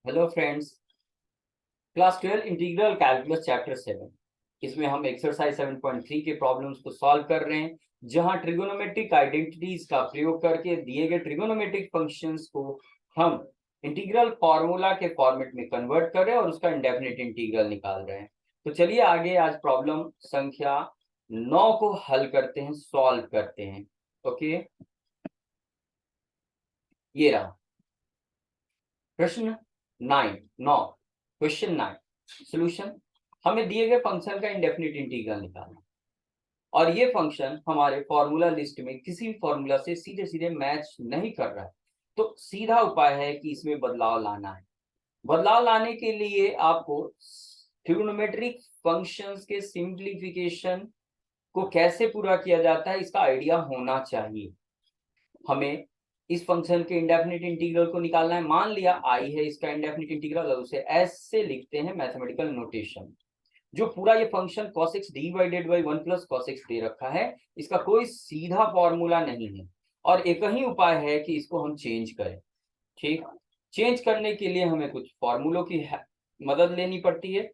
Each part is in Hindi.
Hello friends. Class 12 integral calculus chapter 7, इसमें हम एक्सरसाइज 7.3 के प्रॉब्लम्स को सॉल्व कर रहे हैं, जहां ट्रिगोनोमेट्रिक आइडेंटिटीज का प्रयोग करके दिए गए ट्रिगोनोमेट्रिक फंक्शंस को हम इंटीग्रल फॉर्मूला के फॉर्मेट में कन्वर्ट कर रहे हैं और उसका इंडेफिनिट इंटीग्रल निकाल रहे हैं। तो चलिए आगे आज प्रॉब्लम संख्या 9 को हल करते हैं, सॉल्व करते हैं। ओके, ये रहा प्रश्न 9। क्वेश्चन 9। सॉल्यूशन: हमें दिए गए फंक्शन का इंडेफिनिट इंटीग्रल निकालना और ये फंक्शन हमारे फॉर्मूला लिस्ट में किसी भी फॉर्मूला से सीधे सीधे मैच नहीं कर रहा है। तो सीधा उपाय है कि इसमें बदलाव लाना है। बदलाव लाने के लिए आपको ट्रिगोनोमेट्रिक फंक्शंस के सिंप्लीफिकेशन को कैसे पूरा किया जाता है इसका आइडिया होना चाहिए। हमें इस फंक्शन के इंडेफिनिट इंटीग्रल को निकालना है। मान लिया आई है इसका इंडेफिनिट इंटीग्रल, और उसे एस से लिखते हैं मैथमेटिकल नोटेशन। जो पूरा ये function cos x divided by 1 plus cos x दे रखा है, इसका कोई सीधा फॉर्मूला नहीं है और एक ही उपाय है कि इसको हम चेंज करें। ठीक, चेंज करने के लिए हमें कुछ फॉर्मूलों की मदद लेनी पड़ती है,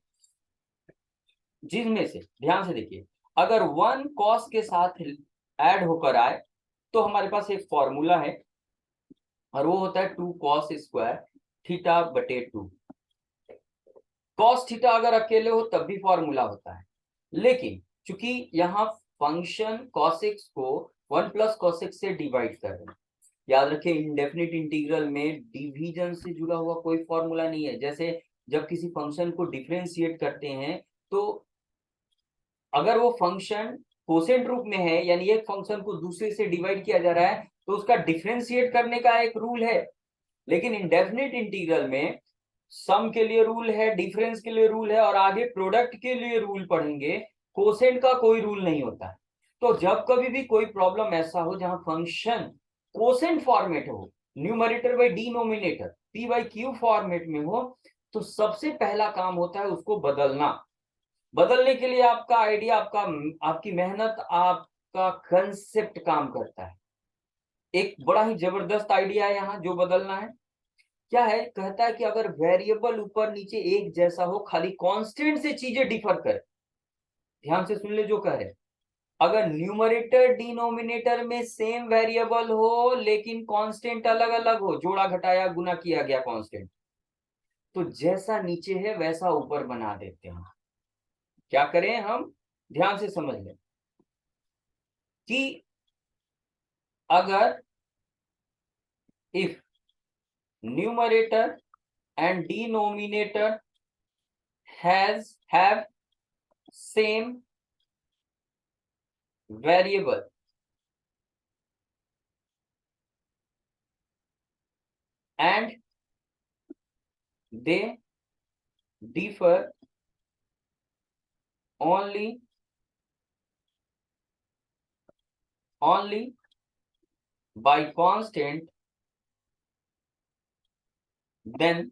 जिनमें से ध्यान से देखिए, अगर 1 cos के साथ ऐड होकर आए तो हमारे पास एक फॉर्मूला है और वो होता है 2 cos स्क्वायर थीटा बटे 2। cos थीटा अगर अकेले हो तब भी फॉर्मूला होता है, लेकिन चूंकि यहाँ फंक्शन cos x को 1 प्लस cos x से डिवाइड कर रहे हैं, याद रखें इंडेफिनिट इंटीग्रल में डिवीजन से जुड़ा हुआ कोई फॉर्मूला नहीं है। जैसे जब किसी फंक्शन को डिफरेंशिएट करते हैं तो अगर वो फंक्शन कोसेंट रूप में है, यानी एक फंक्शन को दूसरे से डिवाइड किया जा रहा है, तो उसका डिफरेंशिएट करने का एक रूल है। लेकिन इंडेफिनिट इंटीग्रल में सम के लिए रूल है, डिफरेंस के लिए रूल है और आगे प्रोडक्ट के लिए रूल पढ़ेंगे। कोसेंट का कोई रूल नहीं होता है। तो जब कभी भी कोई प्रॉब्लम ऐसा हो जहां फंक्शन कोसेंट फॉर्मेट हो, numerator by denominator P by Q format में हो, तो सबसे पहला काम होता है उसको बदलना। बदलने के लिए आपका आइडिया, आपकी मेहनत, आपका कंसेप्ट काम करता है। एक बड़ा ही जबरदस्त आइडिया है यहाँ जो बदलना है। क्या है, कहता है कि अगर वेरिएबल ऊपर नीचे एक जैसा हो, खाली कांस्टेंट से चीजें डिफर करे। ध्यान से सुन ले जो कह रहे, अगर न्यूमरेटर डिनोमिनेटर में सेम वेरिएबल हो लेकिन कांस्टेंट अलग अलग हो, जोड़ा घटाया गुना किया गया कांस्टेंट, तो जैसा नीचे है वैसा ऊपर बना देते हैं। क्या करें हम, ध्यान से समझ लें कि अगर if numerator and denominator have same variable and they differ only by constant, then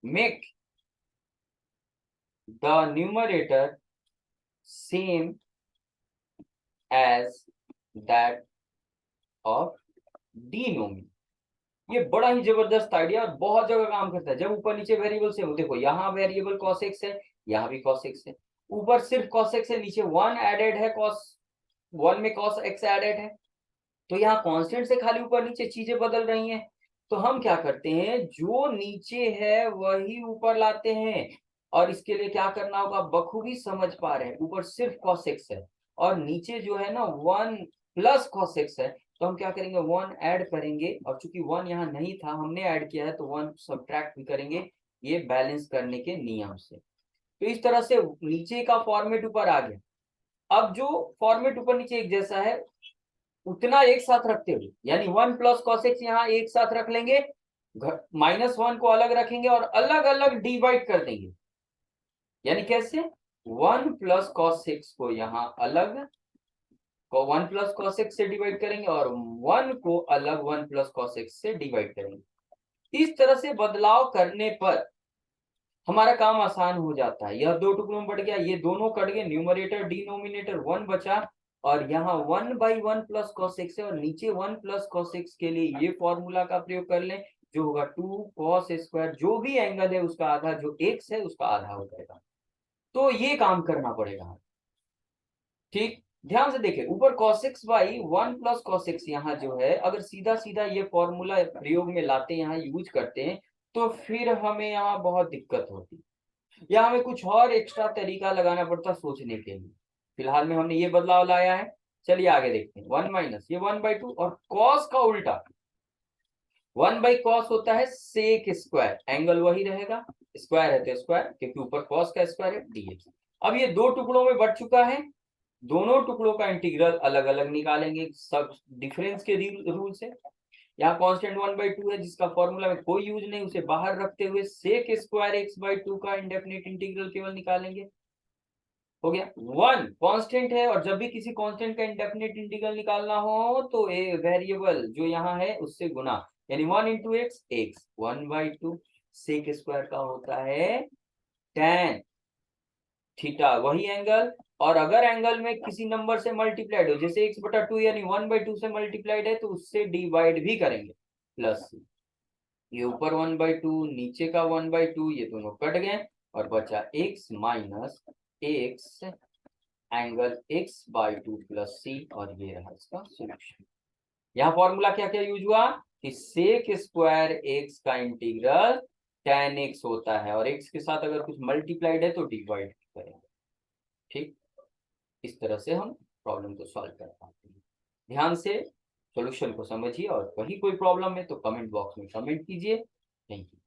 make the numerator same as that of denominator। ये बड़ा ही जबरदस्त आइडिया और बहुत जगह काम करता है। जब ऊपर नीचे वेरिएबल से हो, देखो यहाँ वेरिएबल cos x है, यहाँ भी cos x है, ऊपर सिर्फ cos x है, नीचे 1 एडेड है, cos 1 में cos x एडेड है, तो यहाँ कांस्टेंट से खाली ऊपर नीचे चीजें बदल रही हैं। तो हम क्या करते हैं, जो नीचे है वही ऊपर लाते हैं। और इसके लिए क्या करना होगा, बखूबी समझ पा रहे हैं, ऊपर सिर्फ cos x है और नीचे जो है ना 1 प्लस cos x है, तो हम क्या करेंगे 1 ऐड करेंगे, और चूंकि 1 यहाँ नहीं था हमने ऐड किया है तो 1 सब्ट्रैक्ट भी करेंगे, ये बैलेंस करने के नियम से। तो इस तरह से नीचे का फॉर्मेट ऊपर आ गया। अब जो फॉर्मेट ऊपर नीचे एक जैसा है उतना एक साथ रखते हुए, यानी 1 प्लस cos x यहाँ एक साथ रख लेंगे, -1 को अलग रखेंगे और अलग अलग डिवाइड कर देंगे। यानी कैसे, 1 प्लस cos x को यहाँ अलग को 1 प्लस cos x से डिवाइड करेंगे और 1 को अलग 1 प्लस cos x से डिवाइड करेंगे। इस तरह से बदलाव करने पर हमारा काम आसान हो जाता है। यह 2 टुकड़ों में बढ़ गया, ये दोनों कट गए, न्यूमरेटर डिनोमिनेटर 1 बचा और यहाँ 1 बाई 1 प्लस cos x है और नीचे 1 प्लस cos x के लिए ये फॉर्मूला का प्रयोग कर लें जो होगा 2 cos स्क्वायर, जो भी एंगल है उसका आधा, जो x है उसका आधा हो जाएगा। तो ये काम करना पड़ेगा। ठीक, ध्यान से देखिए, ऊपर cos x by 1 plus cos x, यहाँ जो है अगर सीधा सीधा ये फॉर्मूला प्रयोग में लाते हैं, यहाँ यूज करते हैं, तो फिर हमें यहाँ बहुत दिक्कत होती, या हमें कुछ और एक्स्ट्रा तरीका लगाना पड़ता सोचने के लिए। फिलहाल में हमने ये बदलाव लाया है। चलिए आगे देखते हैं। 1 माइनस ये 1/2, और cos का उल्टा 1/cos होता है सेक स्क्वायर, एंगल वही रहेगा, स्क्वायर है तो स्क्वायर, क्योंकि ऊपर cos का स्क्वायर है, dx। अब ये दो टुकड़ों में बढ़ चुका है, दोनों टुकड़ों का इंटीग्रल अलग अलग निकालेंगे सब डिफरेंस के रूल से। यहाँ कांस्टेंट 1/2 है, जिसका फॉर्मूला में कोई यूज नहीं, उसे बाहर रखते हुए सेक स्क्वायर x/2 का इंडेफिनिट इंटीग्रल केवल निकालेंगे। हो गया। 1 कांस्टेंट है, और जब भी किसी कांस्टेंट का इंडेफिनिट इंटीग्रल निकालना हो तो ए वेरिएबल जो यहाँ है उससे गुना, यानी 1 into x, x 1/2 sec square का होता है tan थीटा, वही एंगल। और अगर एंगल में किसी नंबर से मल्टीप्लाइड हो, जैसे x/2 यानी 1/2 से मल्टीप्लाइड है, तो उससे डिवाइड भी करेंगे, प्लस ये ऊपर 1/2 नीचे का 1/2, ये दोनों कट गए और बचा x minus x angle x/2 plus c, और ये रहा इसका सोल्यूशन। यहाँ फॉर्मूला क्या क्या यूज हुआ कि सेक स्क्वायर x का इंटीग्रल tan x होता है, और x के साथ अगर कुछ मल्टीप्लाइड है तो डिवाइड करेंगे। ठीक, इस तरह से हम प्रॉब्लम को सॉल्व कर पाते हैं। ध्यान से सॉल्यूशन को समझिए, और वही कोई प्रॉब्लम है तो कमेंट बॉक्स में कमेंट कीजिए। Thank you.